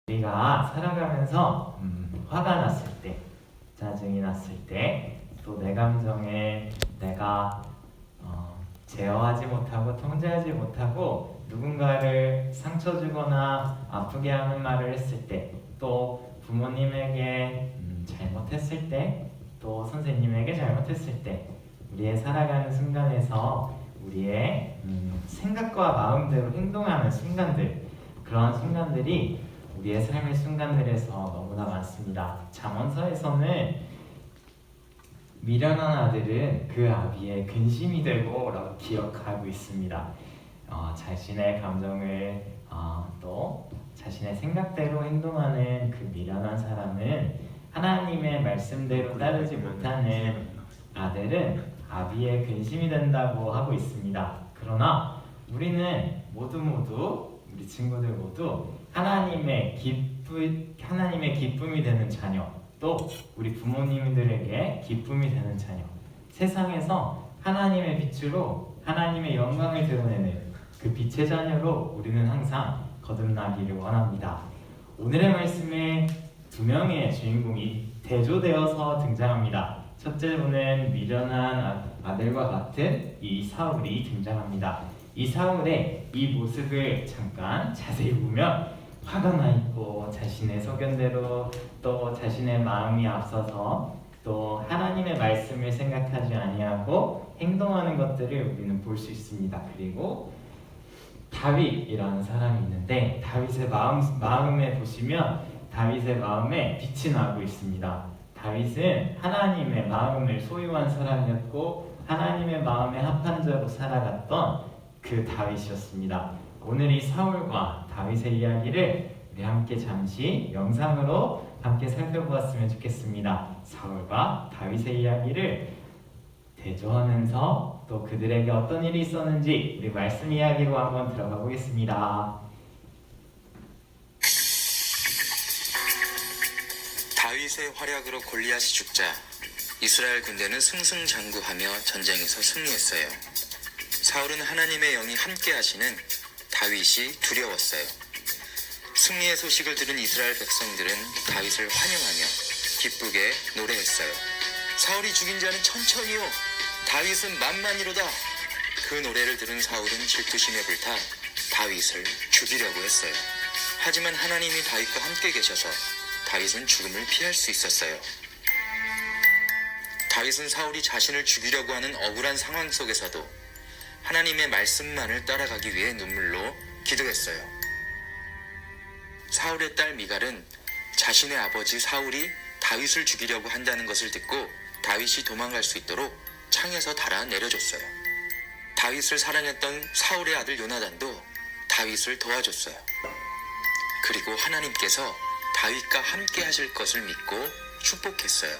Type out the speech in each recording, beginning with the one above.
우리가 살아가면서 화가 났을 때, 짜증이 났을 때, 또 내 감정에 내가 제어하지 못하고 통제하지 못하고 누군가를 상처 주거나 아프게 하는 말을 했을 때, 또 부모님에게 잘못했을 때, 또 선생님에게 잘못했을 때, 우리의 살아가는 순간에서 우리의 생각과 마음대로 행동하는 순간들, 그러한 순간들이 우리의 삶의 순간들에서 너무나 많습니다. 잠언서에서는 미련한 아들은 그 아비의 근심이 되고 라고 기억하고 있습니다. 자신의 감정을 또 자신의 생각대로 행동하는 그 미련한 사람은 하나님의 말씀대로 따르지 못하는 아들은 아비의 근심이 된다고 하고 있습니다. 그러나 우리는 모두 우리 친구들 모두 하나님의 기쁨이 되는 자녀, 또 우리 부모님들에게 기쁨이 되는 자녀, 세상에서 하나님의 빛으로 하나님의 영광을 드러내는 그 빛의 자녀로 우리는 항상 거듭나기를 원합니다. 오늘의 말씀에 두 명의 주인공이 대조되어서 등장합니다. 첫째로는 미련한 아들과 같은 이 사울이 등장합니다. 이 사울의 이 모습을 잠깐 자세히 보면 화가 나 있고 자신의 소견대로 또 자신의 마음이 앞서서 또 하나님의 말씀을 생각하지 아니하고 행동하는 것들을 우리는 볼 수 있습니다. 그리고 다윗이라는 사람이 있는데 다윗의 마음에 보시면 다윗의 마음에 빛이 나고 있습니다. 다윗은 하나님의 마음을 소유한 사람이었고 하나님의 마음에 합한 자로 살아갔던 그 다윗이었습니다. 오늘 이 사울과 다윗의 이야기를 우리 함께 잠시 영상으로 함께 살펴보았으면 좋겠습니다. 사울과 다윗의 이야기를 대조하면서 또 그들에게 어떤 일이 있었는지 우리 말씀 이야기로 한번 들어가 보겠습니다. 다윗의 활약으로 골리앗이 죽자 이스라엘 군대는 승승장구하며 전쟁에서 승리했어요. 사울은 하나님의 영이 함께 하시는 다윗이 두려웠어요. 승리의 소식을 들은 이스라엘 백성들은 다윗을 환영하며 기쁘게 노래했어요. 사울이 죽인 자는 천천히요, 다윗은 만만이로다. 그 노래를 들은 사울은 질투심에 불타 다윗을 죽이려고 했어요. 하지만 하나님이 다윗과 함께 계셔서 다윗은 죽음을 피할 수 있었어요. 다윗은 사울이 자신을 죽이려고 하는 억울한 상황 속에서도 하나님의 말씀만을 따라가기 위해 눈물로 기도했어요. 사울의 딸 미갈은 자신의 아버지 사울이 다윗을 죽이려고 한다는 것을 듣고 다윗이 도망갈 수 있도록 창에서 달아 내려줬어요. 다윗을 사랑했던 사울의 아들 요나단도 다윗을 도와줬어요. 그리고 하나님께서 다윗과 함께 하실 것을 믿고 축복했어요.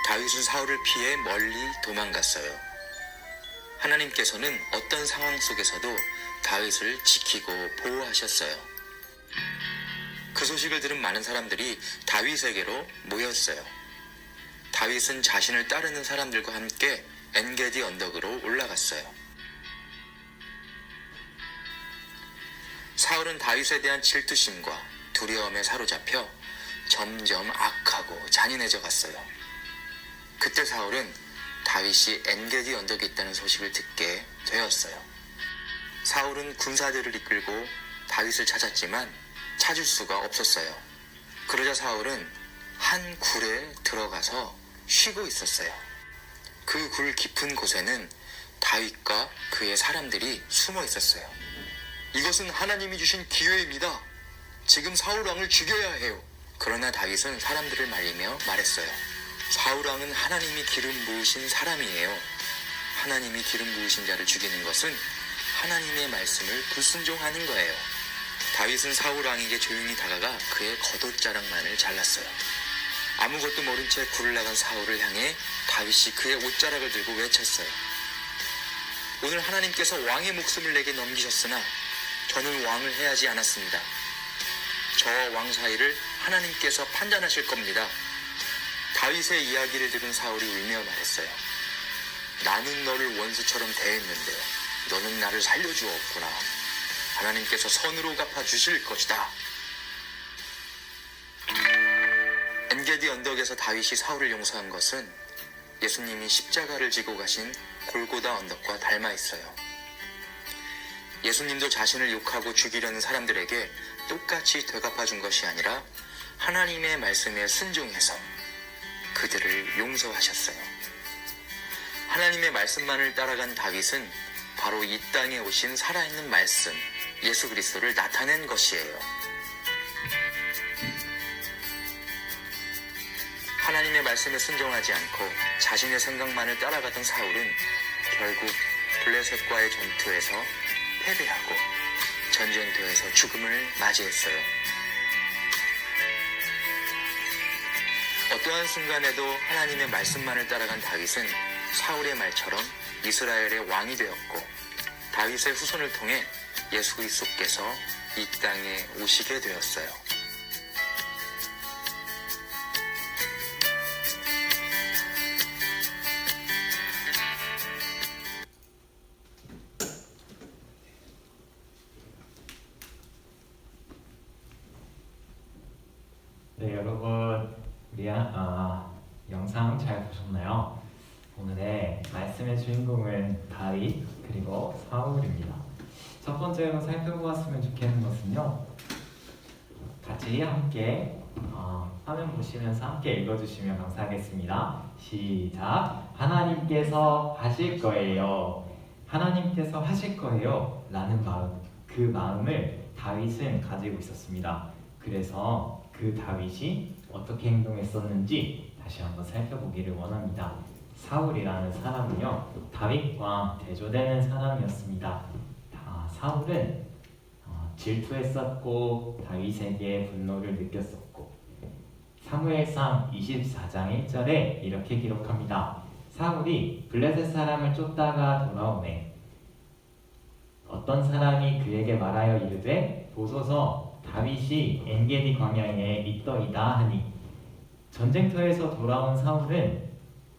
다윗은 사울을 피해 멀리 도망갔어요. 하나님께서는 어떤 상황 속에서도 다윗을 지키고 보호하셨어요. 그 소식을 들은 많은 사람들이 다윗에게로 모였어요. 다윗은 자신을 따르는 사람들과 함께 엔게디 언덕으로 올라갔어요. 사울은 다윗에 대한 질투심과 두려움에 사로잡혀 점점 악하고 잔인해져 갔어요. 그때 사울은 다윗이 엔게디 언덕에 있다는 소식을 듣게 되었어요. 사울은 군사들을 이끌고 다윗을 찾았지만 찾을 수가 없었어요. 그러자 사울은 한 굴에 들어가서 쉬고 있었어요. 그 굴 깊은 곳에는 다윗과 그의 사람들이 숨어 있었어요. 이것은 하나님이 주신 기회입니다. 지금 사울 왕을 죽여야 해요. 그러나 다윗은 사람들을 말리며 말했어요. 사울 왕은 하나님이 기름 부으신 사람이에요. 하나님이 기름 부으신 자를 죽이는 것은 하나님의 말씀을 불순종하는 거예요. 다윗은 사울 왕에게 조용히 다가가 그의 겉옷자락만을 잘랐어요. 아무것도 모른 채 굴을 나간 사울을 향해 다윗이 그의 옷자락을 들고 외쳤어요. 오늘 하나님께서 왕의 목숨을 내게 넘기셨으나 저는 왕을 해하지 않았습니다. 저와 왕 사이를 하나님께서 판단하실 겁니다. 다윗의 이야기를 들은 사울이 울며 말했어요. 나는 너를 원수처럼 대했는데 너는 나를 살려주었구나. 하나님께서 선으로 갚아주실 것이다. 엔게디 언덕에서 다윗이 사울을 용서한 것은 예수님이 십자가를 지고 가신 골고다 언덕과 닮아 있어요. 예수님도 자신을 욕하고 죽이려는 사람들에게 똑같이 되갚아준 것이 아니라 하나님의 말씀에 순종해서 그들을 용서하셨어요. 하나님의 말씀만을 따라간 다윗은 바로 이 땅에 오신 살아있는 말씀, 예수 그리스도를 나타낸 것이에요. 하나님의 말씀에 순종하지 않고 자신의 생각만을 따라가던 사울은 결국 블레셋과의 전투에서 패배하고 전쟁터에서 죽음을 맞이했어요. 어떠한 순간에도 하나님의 말씀만을 따라간 다윗은 사울의 말처럼 이스라엘의 왕이 되었고 다윗의 후손을 통해 예수 그리스도께서 이 땅에 오시게 되었어요. 네, 여러분, 우리 영상 잘 보셨나요? 오늘의 말씀의 주인공은 다윗 그리고 사울입니다. 첫 번째로 살펴보았으면 좋겠는 것은요, 같이 함께 화면 보시면서 함께 읽어주시면 감사하겠습니다. 시작. 하나님께서 하실 거예요. 하나님께서 하실 거예요. 라는 마음, 그 마음을 다윗은 가지고 있었습니다. 그래서 그 다윗이 어떻게 행동했었는지 다시 한번 살펴보기를 원합니다. 사울이라는 사람은요, 다윗과 대조되는 사람이었습니다. 사울은 질투했었고 다윗에게 분노를 느꼈었고, 사무엘상 24장 1절에 이렇게 기록합니다. 사울이 블레셋 사람을 쫓다가 돌아오매 어떤 사람이 그에게 말하여 이르되 보소서 다윗이 엔게디 광야에 있더이다 하니, 전쟁터에서 돌아온 사울은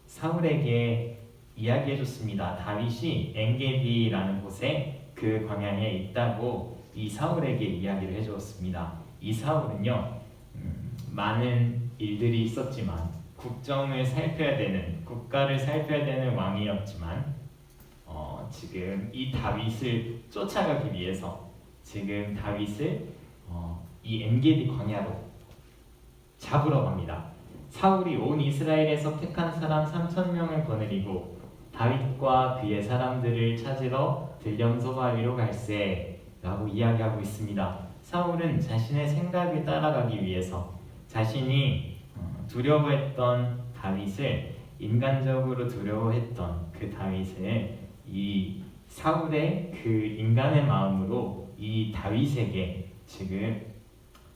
사울에게 이야기해줬습니다. 다윗이 엔게디라는 곳에 그 광야에 있다고 이 사울에게 이야기를 해주었습니다. 이 사울은요, 많은 일들이 있었지만 국정을 살펴야 되는, 국가를 살펴야 되는 왕이었지만 지금 이 다윗을 쫓아가기 위해서 지금 다윗을 이 엔게디 광야로 잡으러 갑니다. 사울이 온 이스라엘에서 택한 사람 3,000명을 거느리고 다윗과 그의 사람들을 찾으러 들령소바 위로 갈세 라고 이야기하고 있습니다. 사울은 자신의 생각을 따라가기 위해서 자신이 두려워했던 다윗을, 인간적으로 두려워했던 그 다윗을 이 사울의 그 인간의 마음으로 이 다윗에게 지금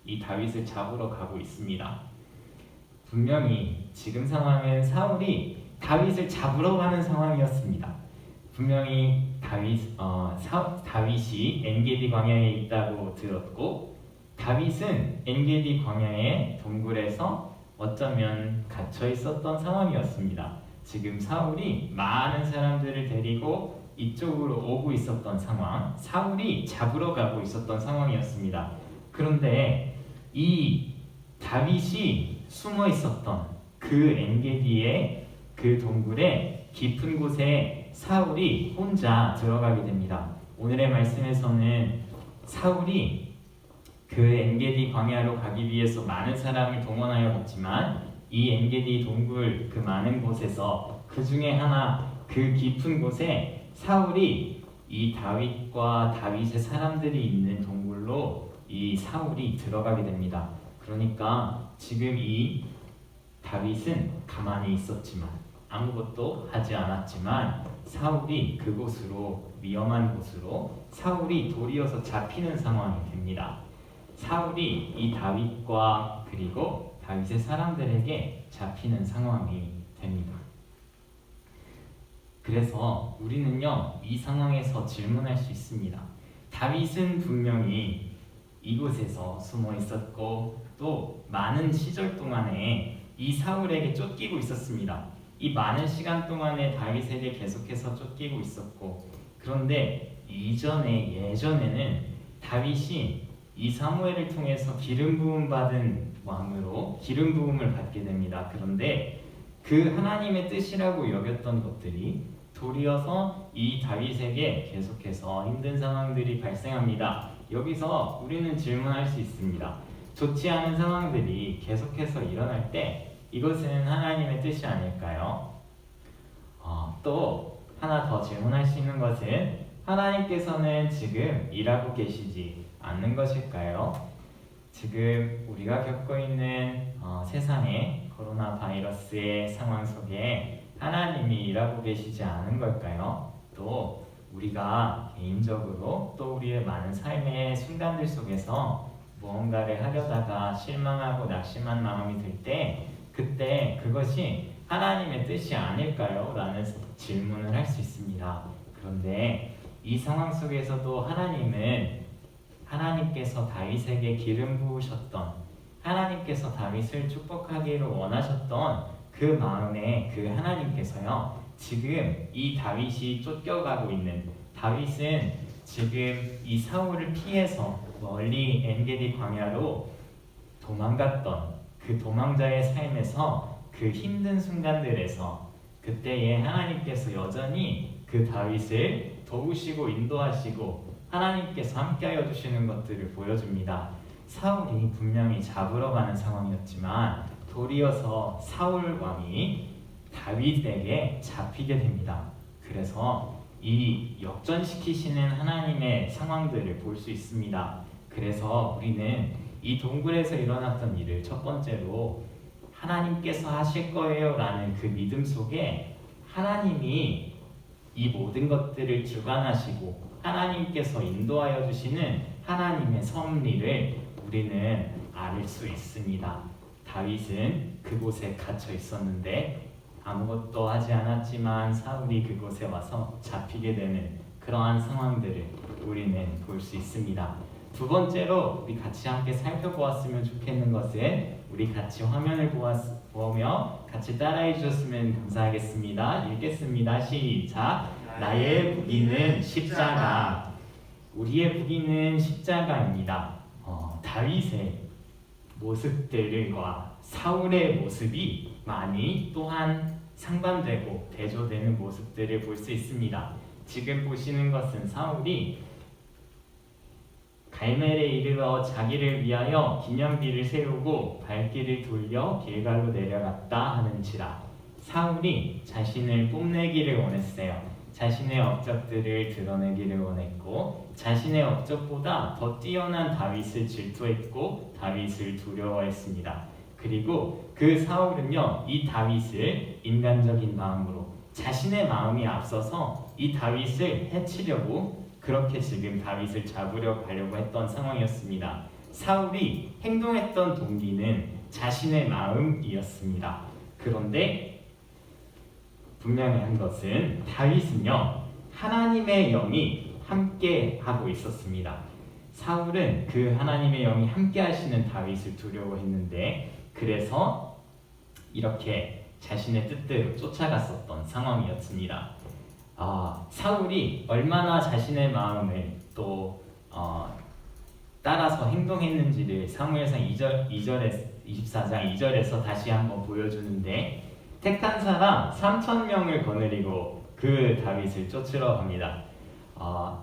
이 다윗을 잡으러 가고 있습니다. 분명히 지금 상황은 사울이 다윗을 잡으러 가는 상황이었습니다. 분명히 다윗이 엔게디 광야에 있다고 들었고, 다윗은 엔게디 광야의 동굴에서 어쩌면 갇혀 있었던 상황이었습니다. 지금 사울이 많은 사람들을 데리고 이쪽으로 오고 있었던 상황, 사울이 잡으러 가고 있었던 상황이었습니다. 그런데 이 다윗이 숨어 있었던 그 엔게디의 그 동굴의 깊은 곳에 사울이 혼자 들어가게 됩니다. 오늘의 말씀에서는 사울이 그 엔게디 광야로 가기 위해서 많은 사람을 동원하여 갔지만 이 엔게디 동굴 그 많은 곳에서 그 중에 하나, 그 깊은 곳에 사울이 이 다윗과 다윗의 사람들이 있는 동굴로 이 사울이 들어가게 됩니다. 그러니까 지금 이 다윗은 가만히 있었지만, 아무것도 하지 않았지만 사울이 그곳으로, 위험한 곳으로 사울이 도리어서 잡히는 상황이 됩니다. 사울이 이 다윗과 그리고 다윗의 사람들에게 잡히는 상황이 됩니다. 그래서 우리는요, 이 상황에서 질문할 수 있습니다. 다윗은 분명히 이곳에서 숨어 있었고 또 많은 시절 동안에 이 사울에게 쫓기고 있었습니다. 이 많은 시간 동안에 다윗에게 계속해서 쫓기고 있었고, 그런데 예전에는 다윗이 이 사무엘을 통해서 기름 부음 받은 왕으로 기름 부음을 받게 됩니다. 그런데 그 하나님의 뜻이라고 여겼던 것들이 도리어서 이 다윗에게 계속해서 힘든 상황들이 발생합니다. 여기서 우리는 질문할 수 있습니다. 좋지 않은 상황들이 계속해서 일어날 때 이것은 하나님의 뜻이 아닐까요? 또 하나 더 질문할 수 있는 것은 하나님께서는 지금 일하고 계시지 않는 것일까요? 지금 우리가 겪고 있는 세상의 코로나 바이러스의 상황 속에 하나님이 일하고 계시지 않은 걸까요? 또 우리가 개인적으로 또 우리의 많은 삶의 순간들 속에서 무언가를 하려다가 실망하고 낙심한 마음이 들 때 그때 그것이 하나님의 뜻이 아닐까요? 라는 질문을 할 수 있습니다. 그런데 이 상황 속에서도 하나님께서 다윗에게 기름 부으셨던, 하나님께서 다윗을 축복하기를 원하셨던 그 마음에 그 하나님께서요, 지금 이 다윗이 쫓겨가고 있는, 다윗은 지금 이 사울을 피해서 멀리 엔게디 광야로 도망갔던 그 도망자의 삶에서 그 힘든 순간들에서 그때에 하나님께서 여전히 그 다윗을 도우시고 인도하시고 하나님께서 함께하여 주시는 것들을 보여줍니다. 사울이 분명히 잡으러 가는 상황이었지만 도리어서 사울 왕이 다윗에게 잡히게 됩니다. 그래서 이 역전시키시는 하나님의 상황들을 볼 수 있습니다. 그래서 우리는 이 동굴에서 일어났던 일을 첫 번째로 하나님께서 하실 거예요 라는 그 믿음 속에 하나님이 이 모든 것들을 주관하시고 하나님께서 인도하여 주시는 하나님의 섭리를 우리는 알 수 있습니다. 다윗은 그곳에 갇혀 있었는데 아무것도 하지 않았지만 사울이 그곳에 와서 잡히게 되는 그러한 상황들을 우리는 볼 수 있습니다. 두 번째로 우리 같이 함께 살펴보았으면 좋겠는 것은 우리 같이 화면을 보며 같이 따라해 주셨으면 감사하겠습니다. 읽겠습니다. 시작. 나의 무기는 십자가. 우리의 무기는 십자가입니다. 다윗의 모습들과 사울의 모습이 많이 또한 상반되고 대조되는 모습들을 볼 수 있습니다. 지금 보시는 것은 사울이 갈멜에 이르러 자기를 위하여 기념비를 세우고 발길을 돌려 길갈로 내려갔다 하는지라. 사울이 자신을 뽐내기를 원했어요. 자신의 업적들을 드러내기를 원했고 자신의 업적보다 더 뛰어난 다윗을 질투했고 다윗을 두려워했습니다. 그리고 그 사울은요, 이 다윗을 인간적인 마음으로 자신의 마음이 앞서서 이 다윗을 해치려고 그렇게 지금 다윗을 잡으려고 하려고 했던 상황이었습니다. 사울이 행동했던 동기는 자신의 마음이었습니다. 그런데 분명한 것은 다윗은요, 하나님의 영이 함께 하고 있었습니다. 사울은 그 하나님의 영이 함께 하시는 다윗을 두려워했는데 그래서 이렇게 자신의 뜻대로 쫓아갔었던 상황이었습니다. 사울이 얼마나 자신의 마음을 또 따라서 행동했는지를 사무엘상 24장 2절에서 다시 한번 보여주는데 택한 사람 3,000명을 거느리고 그 다윗을 쫓으러 갑니다.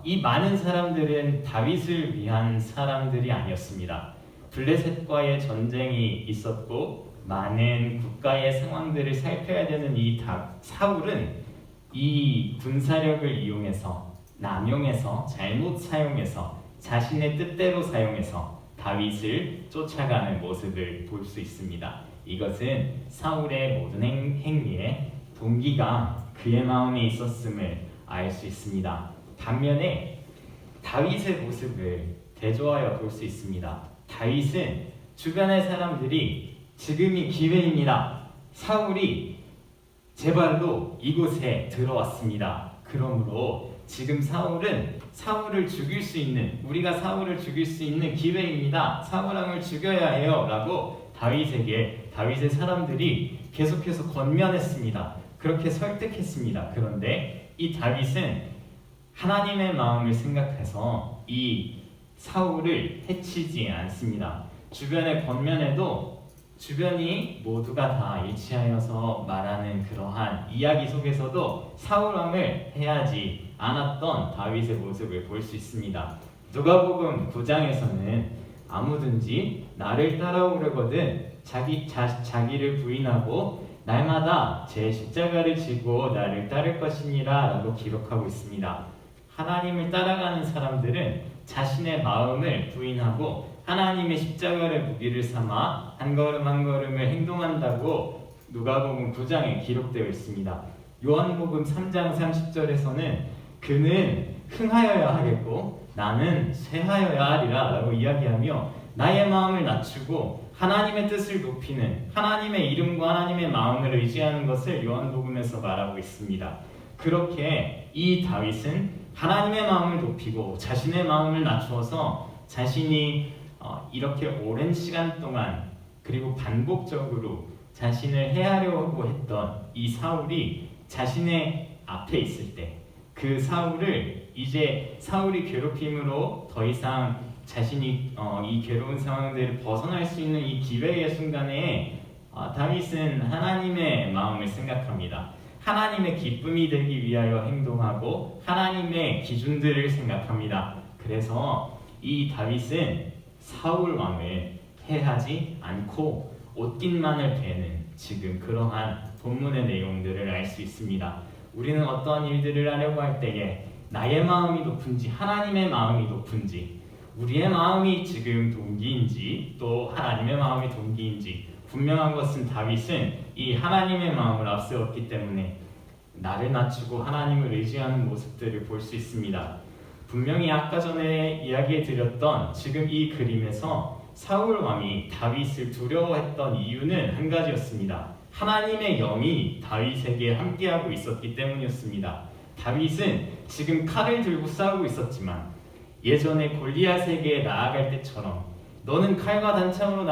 이 많은 사람들은 다윗을 위한 사람들이 아니었습니다. 블레셋과의 전쟁이 있었고 많은 국가의 상황들을 살펴야 되는 이 사울은 이 군사력을 이용해서 남용해서 잘못 사용해서 자신의 뜻대로 사용해서 다윗을 쫓아가는 모습을 볼 수 있습니다. 이것은 사울의 모든 행위에 동기가 그의 마음에 있었음을 알 수 있습니다. 반면에 다윗의 모습을 대조하여 볼 수 있습니다. 다윗은 주변의 사람들이 지금이 기회입니다. 사울이 제 발로 이곳에 들어왔습니다. 그러므로 지금 사울은 사울을 죽일 수 있는, 우리가 사울을 죽일 수 있는 기회입니다. 사울 왕을 죽여야 해요 라고 다윗의 사람들이 계속해서 권면했습니다. 그렇게 설득했습니다. 그런데 이 다윗은 하나님의 마음을 생각해서 이 사울을 해치지 않습니다. 주변의 권면에도 주변이 모두가 다 일치하여서 말하는 그러한 이야기 속에서도 사울 왕을 해하지 않았던 다윗의 모습을 볼 수 있습니다. 누가복음 9장에서는 아무든지 나를 따라오려거든 자기를 부인하고 날마다 제 십자가를 지고 나를 따를 것이니라 라고 기록하고 있습니다. 하나님을 따라가는 사람들은 자신의 마음을 부인하고 하나님의 십자가를 무기를 삼아 한 걸음 한 걸음을 행동한다고 누가복음 9장에 기록되어 있습니다. 요한복음 3장 30절에서는 그는 흥하여야 하겠고 나는 쇠하여야 하리라 라고 이야기하며 나의 마음을 낮추고 하나님의 뜻을 높이는 하나님의 이름과 하나님의 마음을 의지하는 것을 요한복음에서 말하고 있습니다. 그렇게 이 다윗은 하나님의 마음을 높이고 자신의 마음을 낮추어서 자신이 이렇게 오랜 시간 동안 그리고 반복적으로 자신을 해하려고 했던 이 사울이 자신의 앞에 있을 때 그 사울을 이제 사울이 괴롭힘으로 더 이상 자신이 이 괴로운 상황들을 벗어날 수 있는 이 기회의 순간에 다윗은 하나님의 마음을 생각합니다. 하나님의 기쁨이 되기 위하여 행동하고 하나님의 기준들을 생각합니다. 그래서 이 다윗은 사울 왕을 해하지 않고 옷깃만을 베는 지금 그러한 본문의 내용들을 알 수 있습니다. 우리는 어떠한 일들을 하려고 할 때에 나의 마음이 높은지 하나님의 마음이 높은지 우리의 마음이 지금 동기인지 또 하나님의 마음이 동기인지 분명한 것은 다윗은 이 하나님의 마음을 앞세웠기 때문에 나를 낮추고 하나님을 의지하는 모습들을 볼 수 있습니다. 분명히 아까 전에 이야기해 드렸던 지금 이 그림에서 사울 왕이 다윗을 두려워했던 이유는 한 가지였습니다. 하나님의 영이 다윗에게 함께하고 있었기 때문이었습니다. 다윗은 지금 칼을 들고 싸우고 있었지만 예전에 골리앗에게 나아갈 때처럼 너는 칼과 단창으로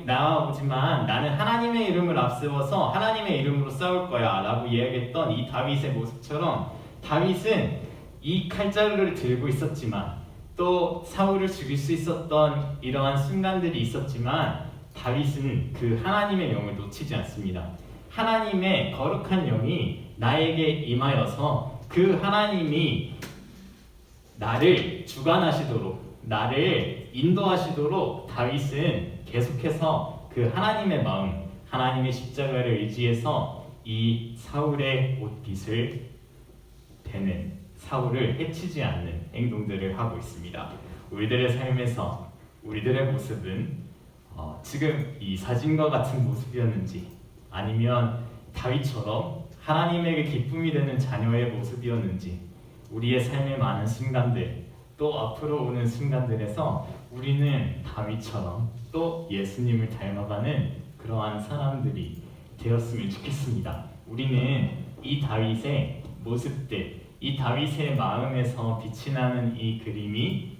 나아오지만 나는 하나님의 이름을 앞세워서 하나님의 이름으로 싸울 거야 라고 이야기했던 이 다윗의 모습처럼 다윗은 이 칼자루를 들고 있었지만 또 사울을 죽일 수 있었던 이러한 순간들이 있었지만 다윗은 그 하나님의 영을 놓치지 않습니다. 하나님의 거룩한 영이 나에게 임하여서 그 하나님이 나를 주관하시도록 나를 인도하시도록 다윗은 계속해서 그 하나님의 마음, 하나님의 십자가를 의지해서 이 사울의 옷깃을 베는 사울을 해치지 않는 행동들을 하고 있습니다. 우리들의 삶에서 우리들의 모습은 지금 이 사진과 같은 모습이었는지 아니면 다윗처럼 하나님에게 기쁨이 되는 자녀의 모습이었는지 우리의 삶의 많은 순간들 또 앞으로 오는 순간들에서 우리는 다윗처럼 또 예수님을 닮아가는 그러한 사람들이 되었으면 좋겠습니다. 우리는 이 다윗의 모습들, 이 다윗의 마음에서 빛이 나는 이 그림이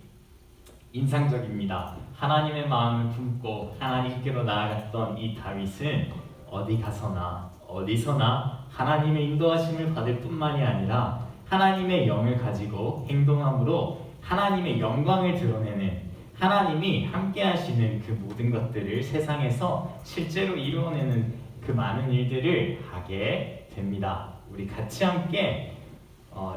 인상적입니다. 하나님의 마음을 품고 하나님께로 나아갔던 이 다윗은 어디 가서나 어디서나 하나님의 인도하심을 받을 뿐만이 아니라 하나님의 영을 가지고 행동함으로 하나님의 영광을 드러내는 하나님이 함께 하시는 그 모든 것들을 세상에서 실제로 이루어내는 그 많은 일들을 하게 됩니다. 우리 같이 함께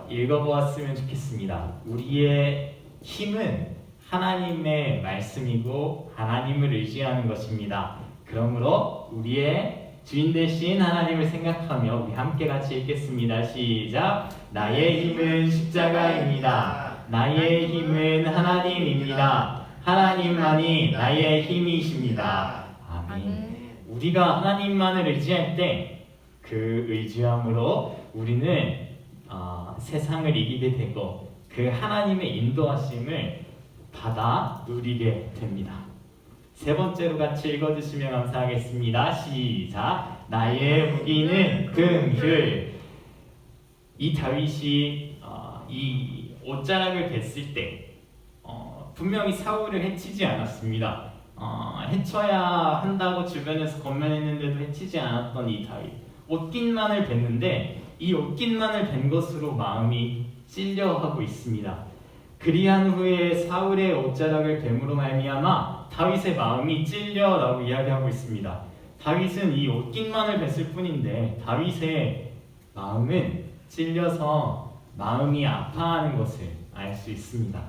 읽어보았으면 좋겠습니다. 우리의 힘은 하나님의 말씀이고 하나님을 의지하는 것입니다. 그러므로 우리의 주인 되신 하나님을 생각하며 우리 함께 같이 읽겠습니다. 시작! 나의 힘은 십자가입니다. 나의 힘은 하나님입니다. 하나님만이 나의 힘이십니다. 아멘. 우리가 하나님만을 의지할 때 그 의지함으로 우리는 세상을 이기게 되고 그 하나님의 인도하심을 받아 누리게 됩니다. 세 번째로 같이 읽어주시면 감사하겠습니다. 시작! 나의 무기는 긍휼. 이 다윗이 이 옷자락을 뱄을 때 분명히 사울을 해치지 않았습니다. 해쳐야 한다고 주변에서 권면했는데도 해치지 않았던 이 다윗. 옷깃만을 뱄는데 이 옷깃만을 벤 것으로 마음이 찔려하고 있습니다. 그리한 후에 사울의 옷자락을 뱀으로 말미암아 다윗의 마음이 찔려라고 이야기하고 있습니다. 다윗은 이 옷깃만을 뵀을 뿐인데 다윗의 마음은 찔려서 마음이 아파하는 것을 알 수 있습니다.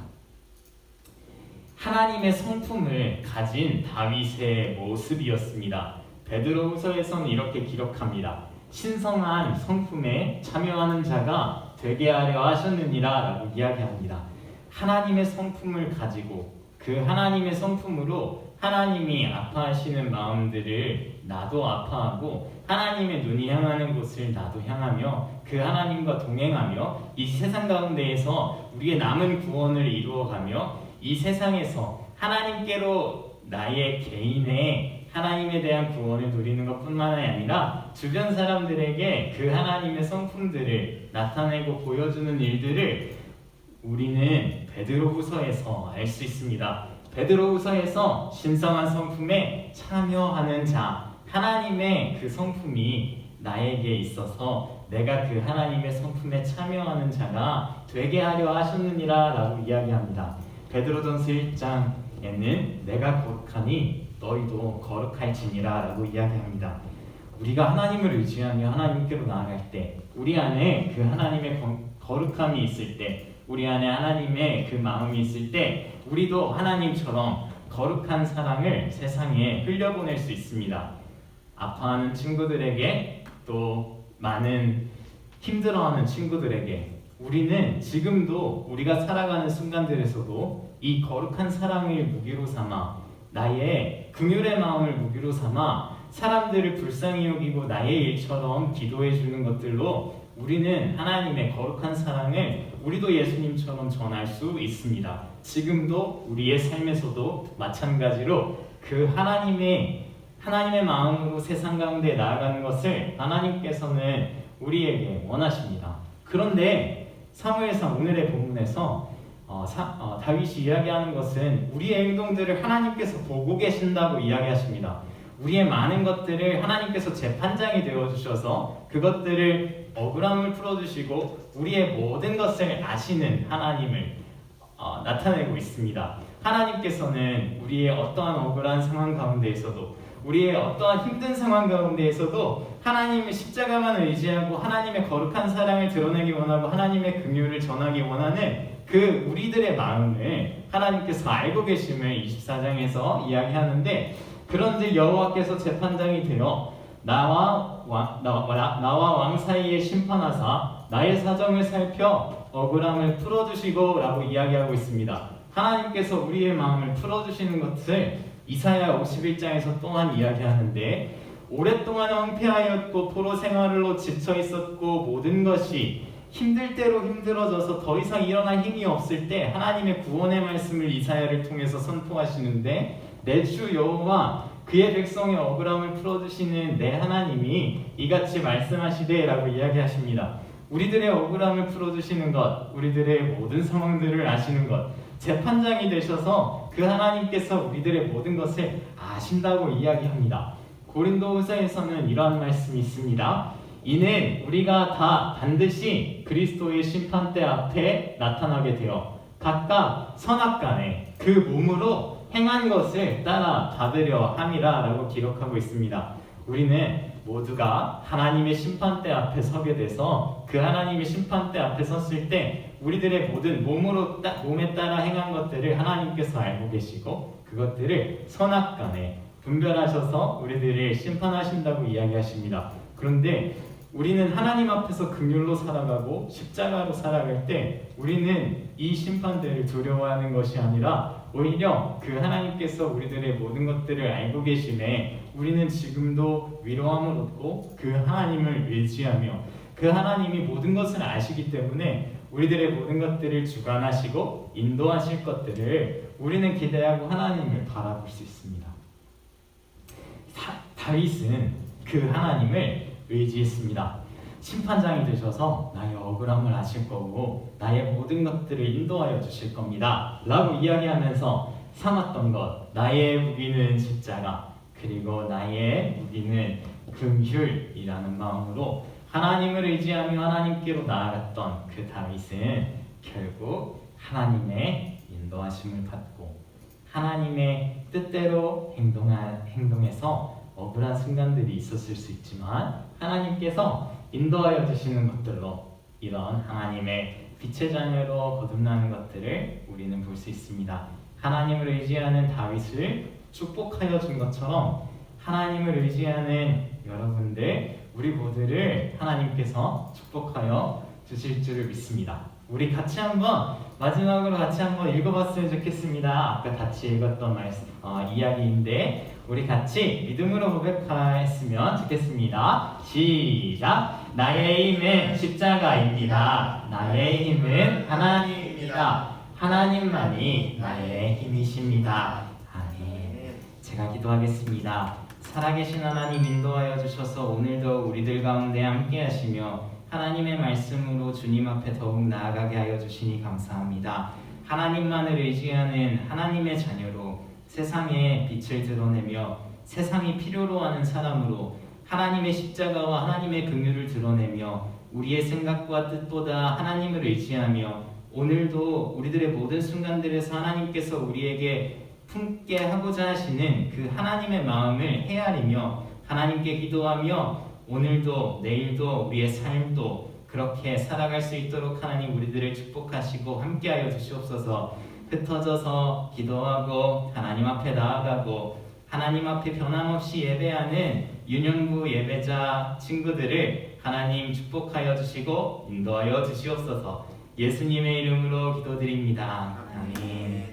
하나님의 성품을 가진 다윗의 모습이었습니다. 베드로후서에서는 이렇게 기록합니다. 신성한 성품에 참여하는 자가 되게 하려 하셨느니라 라고 이야기합니다. 하나님의 성품을 가지고 그 하나님의 성품으로 하나님이 아파하시는 마음들을 나도 아파하고 하나님의 눈이 향하는 곳을 나도 향하며 그 하나님과 동행하며 이 세상 가운데에서 우리의 남은 구원을 이루어가며 이 세상에서 하나님께로 나의 개인의 하나님에 대한 구원을 누리는 것뿐만 아니라 주변 사람들에게 그 하나님의 성품들을 나타내고 보여주는 일들을 우리는 베드로후서에서 알 수 있습니다. 베드로후서에서 신성한 성품에 참여하는 자, 하나님의 그 성품이 나에게 있어서 내가 그 하나님의 성품에 참여하는 자가 되게 하려 하셨느니라 라고 이야기합니다. 베드로전서 1장에는 내가 거룩하니 너희도 거룩할지니라 라고 이야기합니다. 우리가 하나님을 의지하며 하나님께로 나아갈 때 우리 안에 그 하나님의 거룩함이 있을 때 우리 안에 하나님의 그 마음이 있을 때 우리도 하나님처럼 거룩한 사랑을 세상에 흘려보낼 수 있습니다. 아파하는 친구들에게 또 많은 힘들어하는 친구들에게 우리는 지금도 우리가 살아가는 순간들에서도 이 거룩한 사랑을 무기로 삼아 나의 긍휼의 마음을 무기로 삼아 사람들을 불쌍히 여기고 나의 일처럼 기도해 주는 것들로 우리는 하나님의 거룩한 사랑을 우리도 예수님처럼 전할 수 있습니다. 지금도 우리의 삶에서도 마찬가지로 그 하나님의 마음으로 세상 가운데 나아가는 것을 하나님께서는 우리에게 원하십니다. 그런데 사무엘상 오늘의 본문에서 다윗이 이야기하는 것은 우리의 행동들을 하나님께서 보고 계신다고 이야기하십니다. 우리의 많은 것들을 하나님께서 재판장이 되어주셔서 그것들을 억울함을 풀어주시고 우리의 모든 것을 아시는 하나님을 나타내고 있습니다. 하나님께서는 우리의 어떠한 억울한 상황 가운데에서도 우리의 어떠한 힘든 상황 가운데에서도 하나님의 십자가만 의지하고 하나님의 거룩한 사랑을 드러내기 원하고 하나님의 긍휼을 전하기 원하는 그 우리들의 마음을 하나님께서 알고 계심을 24장에서 이야기하는데 그런즉 여호와께서 재판장이 되어 나와 왕 사이에 심판하사 나의 사정을 살펴 억울함을 풀어주시고 라고 이야기하고 있습니다. 하나님께서 우리의 마음을 풀어주시는 것을 이사야 51장에서 또한 이야기하는데 오랫동안 황폐하였고 포로 생활로 지쳐 있었고 모든 것이 힘들 대로 힘들어져서 더 이상 일어날 힘이 없을 때 하나님의 구원의 말씀을 이사야를 통해서 선포하시는데 내 주 여호와 그의 백성의 억울함을 풀어주시는 내 하나님이 이같이 말씀하시되 라고 이야기하십니다. 우리들의 억울함을 풀어주시는 것, 우리들의 모든 상황들을 아시는 것, 재판장이 되셔서 그 하나님께서 우리들의 모든 것을 아신다고 이야기합니다. 고린도후서에서는 이러한 말씀이 있습니다. 이는 우리가 다 반드시 그리스도의 심판대 앞에 나타나게 되어 각각 선악간에 그 몸으로 행한 것을 따라 받으려 함이라 라고 기록하고 있습니다. 우리는 모두가 하나님의 심판대 앞에 서게 돼서 그 하나님의 심판대 앞에 섰을 때 우리들의 모든 몸에 따라 행한 것들을 하나님께서 알고 계시고 그것들을 선악간에 분별하셔서 우리들을 심판하신다고 이야기하십니다. 그런데 우리는 하나님 앞에서 긍휼로 살아가고 십자가로 살아갈 때 우리는 이 심판대를 두려워하는 것이 아니라 오히려 그 하나님께서 우리들의 모든 것들을 알고 계심에 우리는 지금도 위로함을 얻고 그 하나님을 의지하며 그 하나님이 모든 것을 아시기 때문에 우리들의 모든 것들을 주관하시고 인도하실 것들을 우리는 기대하고 하나님을 바라볼 수 있습니다. 다윗은 그 하나님을 의지했습니다. 심판장이 되셔서 나의 억울함을 아실 거고 나의 모든 것들을 인도하여 주실 겁니다 라고 이야기하면서 삼았던 것, 나의 무기는 십자가 그리고 나의 무기는 긍휼이라는 마음으로 하나님을 의지하며 하나님께로 나아갔던 그 다윗은 결국 하나님의 인도하심을 받고 하나님의 뜻대로 행동해서 억울한 순간들이 있었을 수 있지만 하나님께서 인도하여 주시는 것들로 이런 하나님의 빛의 자녀로 거듭나는 것들을 우리는 볼 수 있습니다. 하나님을 의지하는 다윗을 축복하여 준 것처럼 하나님을 의지하는 여러분들 우리 모두를 하나님께서 축복하여 주실 줄을 믿습니다. 우리 같이 한번 마지막으로 같이 한번 읽어봤으면 좋겠습니다. 아까 같이 읽었던 이야기인데 우리 같이 믿음으로 고백했으면 좋겠습니다. 시작! 나의 힘은 십자가입니다. 나의 힘은 하나님입니다. 하나님만이 나의 힘이십니다. 아멘. 제가 기도하겠습니다. 살아계신 하나님 인도하여 주셔서 오늘도 우리들 가운데 함께 하시며 하나님의 말씀으로 주님 앞에 더욱 나아가게 하여 주시니 감사합니다. 하나님만을 의지하는 하나님의 자녀로 세상에 빛을 드러내며 세상이 필요로 하는 사람으로 하나님의 십자가와 하나님의 긍휼을 드러내며 우리의 생각과 뜻보다 하나님을 의지하며 오늘도 우리들의 모든 순간들에서 하나님께서 우리에게 품게 하고자 하시는 그 하나님의 마음을 헤아리며 하나님께 기도하며 오늘도 내일도 우리의 삶도 그렇게 살아갈 수 있도록 하나님 우리들을 축복하시고 함께하여 주시옵소서. 흩어져서 기도하고 하나님 앞에 나아가고 하나님 앞에 변함없이 예배하는 윤영구 예배자 친구들을 하나님 축복하여 주시고 인도하여 주시옵소서. 예수님의 이름으로 기도드립니다. 아멘.